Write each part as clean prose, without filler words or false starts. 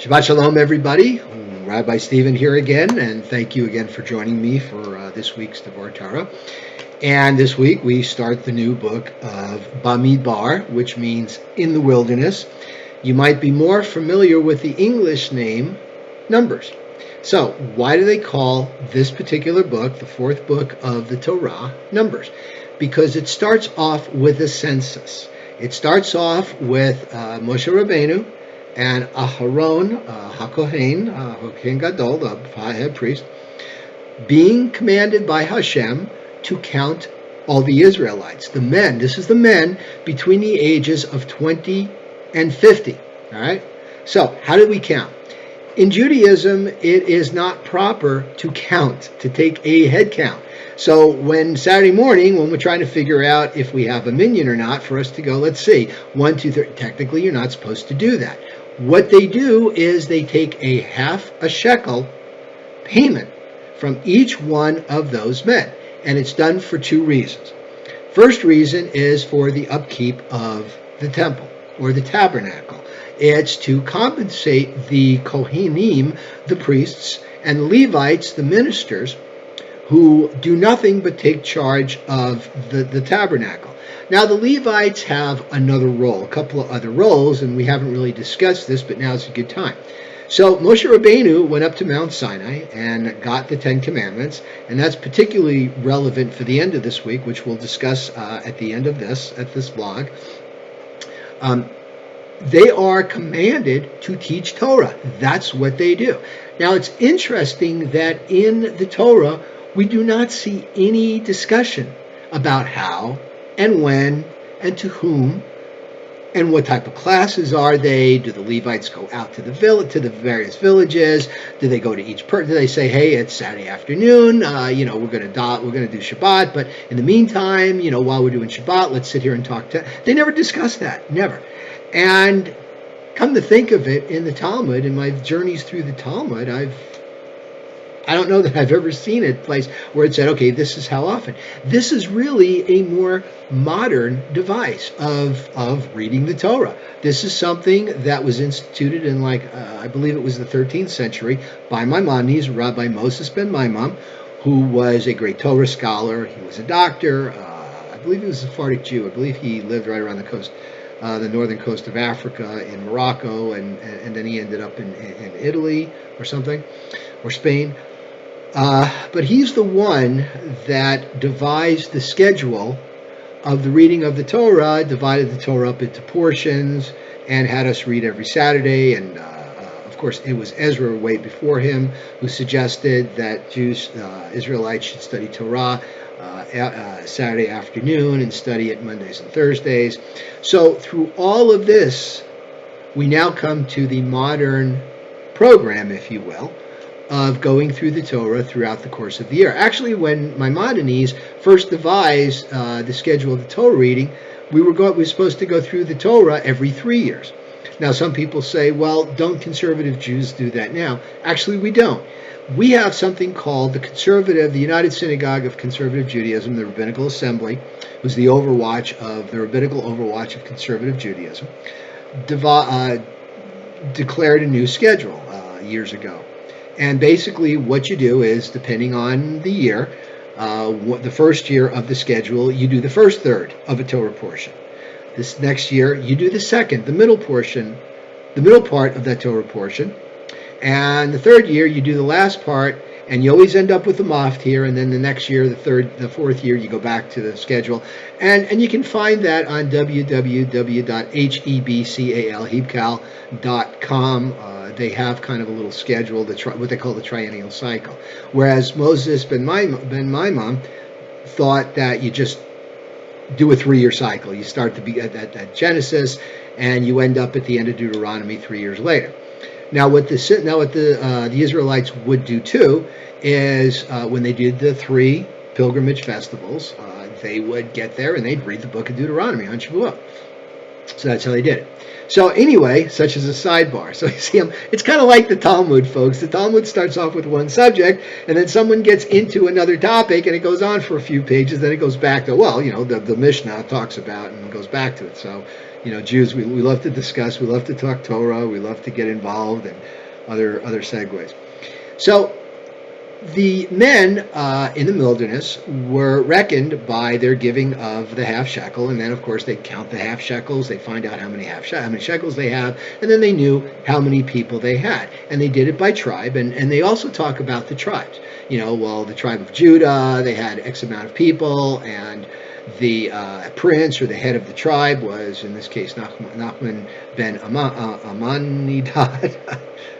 Shabbat Shalom, everybody. Rabbi Stephen here again, and thank you again for joining me for this week's Devar Torah. And this week we start the new book of BaMidbar, which means in the wilderness. You might be more familiar with the English name Numbers. So, why do they call this particular book, the fourth book of the Torah, Numbers? Because it starts off with a census. It starts off with Moshe Rabbeinu and Aharon, HaKohen Gadol, the head priest, being commanded by Hashem to count all the Israelites, the men. This is the men between the ages of 20 and 50. All right. So, how do we count? In Judaism, it is not proper to count, to take a head count. So when Saturday morning, when we're trying to figure out if we have a minyan or not, for us to go, let's see, 1, 2, 3, technically you're not supposed to do that. What they do is they take a half a shekel payment from each one of those men. And it's done for two reasons. First reason is for the upkeep of the temple or the tabernacle. It's to compensate the Kohanim, the priests, and Levites, the ministers, who do nothing but take charge of the tabernacle. Now, the Levites have another role, a couple of other roles, and we haven't really discussed this, but now's a good time. So Moshe Rabbeinu went up to Mount Sinai and got the Ten Commandments, and that's particularly relevant for the end of this week, which we'll discuss at the end of this vlog. They are commanded to teach Torah. That's what they do. Now, it's interesting that in the Torah, we do not see any discussion about how and when and to whom and what type of classes are they. Do the Levites go out to the various villages? Do they go to each person? Do they say, hey, it's Saturday afternoon, we're going to do Shabbat, but in the meantime, while we're doing Shabbat, let's sit here and talk. They never discuss that, never. And come to think of it, in the Talmud, in my journeys through the Talmud, I don't know that I've ever seen a place where it said, okay, this is how often. This is really a more modern device of reading the Torah. This is something that was instituted in, I believe it was the 13th century by Maimonides, Rabbi Moses ben Maimon, who was a great Torah scholar. He was a doctor. I believe he was a Sephardic Jew. I believe he lived right around the coast, the northern coast of Africa, in Morocco, and then he ended up in Italy or something, or Spain. But he's the one that devised the schedule of the reading of the Torah, divided the Torah up into portions, and had us read every Saturday. And of course, it was Ezra way before him who suggested that Israelites should study Torah Saturday afternoon and study it Mondays and Thursdays. So through all of this, we now come to the modern program, if you will, of going through the Torah throughout the course of the year. Actually, when Maimonides first devised the schedule of the Torah reading, we were supposed to go through the Torah every 3 years. Now, some people say, well, don't conservative Jews do that now? Actually, we don't. We have something called the United Synagogue of Conservative Judaism, the Rabbinical Assembly, who's the rabbinical overwatch of conservative Judaism, declared a new schedule years ago. And basically what you do is, depending on the year, the first year of the schedule, you do the first third of a Torah portion. This next year, you do the second, the middle part of that Torah portion. And the third year, you do the last part, and you always end up with the Maftir, and then the next year, the fourth year, you go back to the schedule. And you can find that on www.hebcal.com. They have kind of a little schedule, what they call the triennial cycle. Whereas Moses ben Maimon thought that you just do a 3-year cycle. You start at Genesis, and you end up at the end of Deuteronomy 3 years later. Now, what the Israelites would do too is when they did the 3 pilgrimage festivals, they would get there and they'd read the book of Deuteronomy on Shavuot. So that's how they did it. So anyway, such as a sidebar. So you see, it's kind of like the Talmud, folks. The Talmud starts off with one subject, and then someone gets into another topic, and it goes on for a few pages. Then it goes back to, the Mishnah talks about, and goes back to it. So Jews, we love to discuss, we love to talk Torah, we love to get involved, and other segues. So the men in the wilderness were reckoned by their giving of the half shekel, and then of course they count the half shekels. They find out how many shekels they have, and then they knew how many people they had, and they did it by tribe. And they also talk about the tribes. The tribe of Judah, they had X amount of people, and the prince or the head of the tribe was, in this case, Nachman ben Amminadab.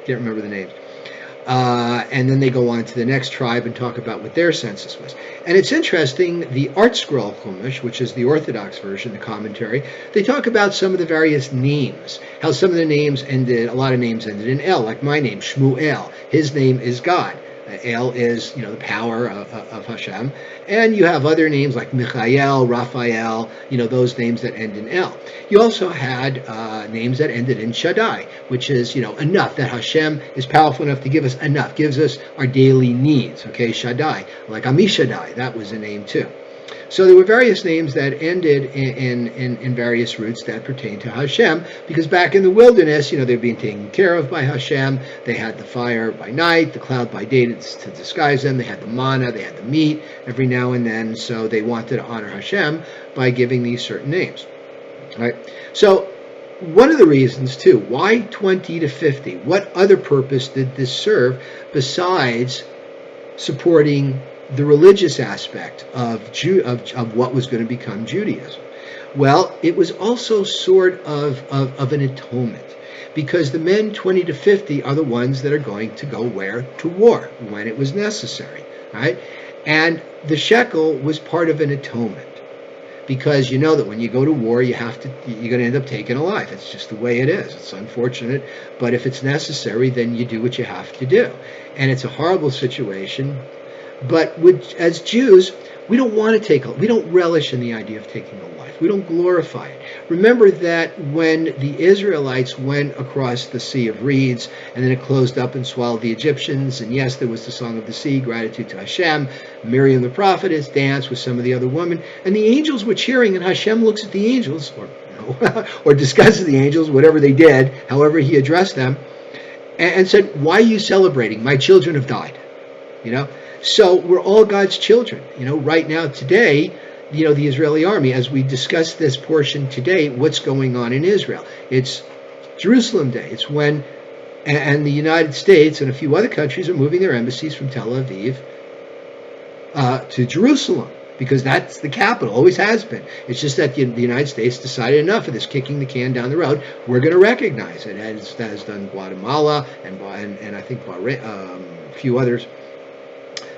Can't remember the names. And then they go on to the next tribe and talk about what their census was. And it's interesting, the Art Scroll Chumash, which is the Orthodox version, the commentary, they talk about some of the various names, how some of the names a lot of names ended in El, like my name, Shmuel. His name is God. El is, the power of Hashem. And you have other names like Michael, Raphael, those names that end in El. You also had names that ended in Shaddai, which is, enough, that Hashem is powerful enough to give us enough, gives us our daily needs, okay, Shaddai. Like Ammishaddai, that was a name too. So there were various names that ended in various roots that pertain to Hashem, because back in the wilderness, they were being taken care of by Hashem. They had the fire by night, the cloud by day to disguise them. They had the manna, they had the meat every now and then. So they wanted to honor Hashem by giving these certain names. Right? So one of the reasons, too, why 20 to 50? What other purpose did this serve besides supporting the religious aspect of what was going to become Judaism? Well, it was also sort of an atonement, because the men 20 to 50 are the ones that are going to go where? To war, when it was necessary, right? And the shekel was part of an atonement, because you know that when you go to war, you're going to end up taking a life. It's just the way it is. It's unfortunate, but if it's necessary, then you do what you have to do. And it's a horrible situation. But as Jews, we don't relish in the idea of taking a life. We don't glorify it. Remember that when the Israelites went across the Sea of Reeds, and then it closed up and swallowed the Egyptians, and yes, there was the Song of the Sea, gratitude to Hashem, Miriam the prophetess danced with some of the other women, and the angels were cheering, and Hashem looks at the angels, or discusses the angels, whatever they did, however he addressed them, and said, "Why are you celebrating? My children have died." So we're all God's children. Right now, today, the Israeli army, as we discuss this portion today, what's going on in Israel? It's Jerusalem Day. It's when, and the United States and a few other countries are moving their embassies from Tel Aviv to Jerusalem, because that's the capital, always has been. It's just that the United States decided enough of this kicking the can down the road. We're going to recognize it, as has done Guatemala and I think Bahrain, a few others.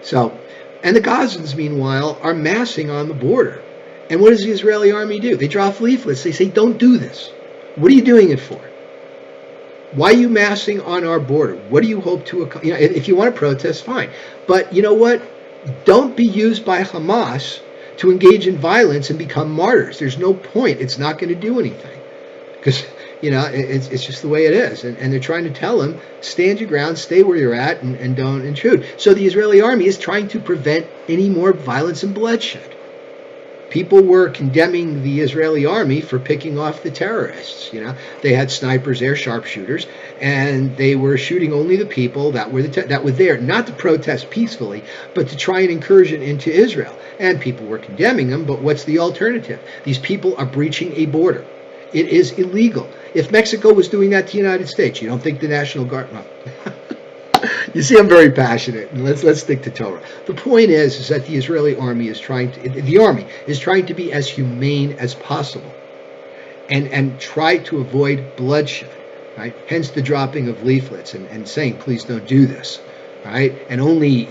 So, and the Gazans, meanwhile, are massing on the border. And what does the Israeli army do? They drop leaflets. They say, "Don't do this. What are you doing it for? Why are you massing on our border? What do you hope to accomplish?" If you want to protest, fine. But you know what? Don't be used by Hamas to engage in violence and become martyrs. There's no point. It's not going to do anything. Because it's just the way it is. And they're trying to tell them, stand your ground, stay where you're at, and don't intrude. So the Israeli army is trying to prevent any more violence and bloodshed. People were condemning the Israeli army for picking off the terrorists. They had snipers there, sharpshooters, and they were shooting only the people that were there, not to protest peacefully, but to try an incursion into Israel. And people were condemning them, but what's the alternative? These people are breaching a border. It is illegal. If Mexico was doing that to the United States, you don't think the National Guard... You see, I'm very passionate. Let's stick to Torah. The point is that the Israeli army is trying to be as humane as possible, and try to avoid bloodshed. Right? Hence the dropping of leaflets and saying, "Please don't do this." Right? And only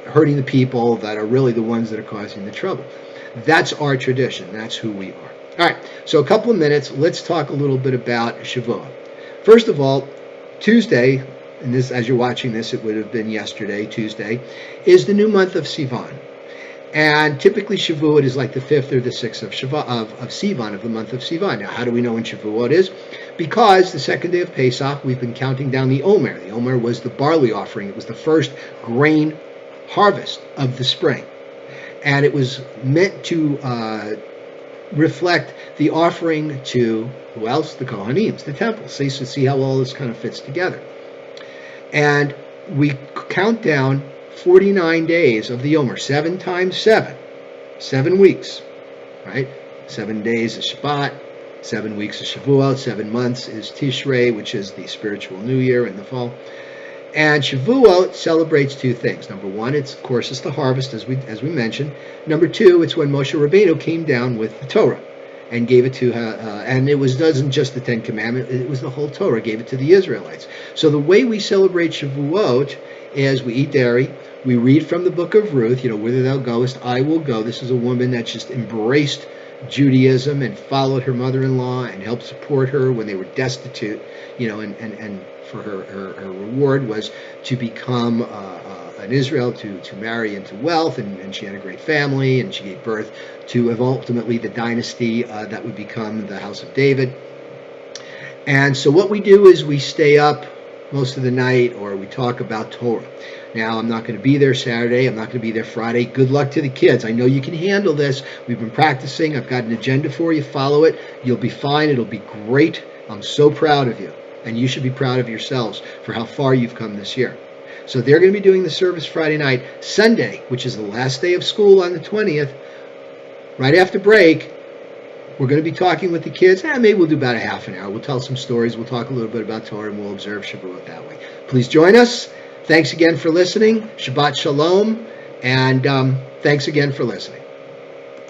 hurting the people that are really the ones that are causing the trouble. That's our tradition. That's who we are. All right, so a couple of minutes, let's talk a little bit about Shavuot. First of all, Tuesday, and this, as you're watching this, it would have been yesterday, Tuesday, is the new month of Sivan. And typically Shavuot is like the 5th or the 6th of Sivan, of the month of Sivan. Now, how do we know when Shavuot is? Because the second day of Pesach, we've been counting down the Omer. The Omer was the barley offering. It was the first grain harvest of the spring. And it was meant to reflect the offering to, who else? The Kohanim, the temple. See how all this kind of fits together. And we count down 49 days of the Omer, 7 times 7, 7 weeks, right? 7 days is Shabbat, 7 weeks is Shavuot, 7 months is Tishrei, which is the spiritual new year in the fall. And Shavuot celebrates 2 things. Number 1, of course, it's the harvest, as we mentioned. Number 2, it's when Moshe Rabbeinu came down with the Torah and gave it to and it wasn't just the 10 Commandments, it was the whole Torah, gave it to the Israelites. So the way we celebrate Shavuot is we eat dairy, we read from the book of Ruth, whither thou goest, I will go. This is a woman that just embraced Judaism and followed her mother-in-law and helped support her when they were destitute, and for her reward was to become an Israel, to marry into wealth, and she had a great family, and she gave birth to ultimately the dynasty that would become the House of David. And so what we do is we stay up most of the night, or we talk about Torah. Now, I'm not going to be there Saturday. I'm not going to be there Friday. Good luck to the kids. I know you can handle this. We've been practicing. I've got an agenda for you. Follow it. You'll be fine. It'll be great. I'm so proud of you. And you should be proud of yourselves for how far you've come this year. So they're going to be doing the service Friday night. Sunday, which is the last day of school on the 20th, right after break, we're going to be talking with the kids. Maybe we'll do about a half an hour. We'll tell some stories. We'll talk a little bit about Torah, and we'll observe Shavuot that way. Please join us. Thanks again for listening. Shabbat Shalom. And thanks again for listening.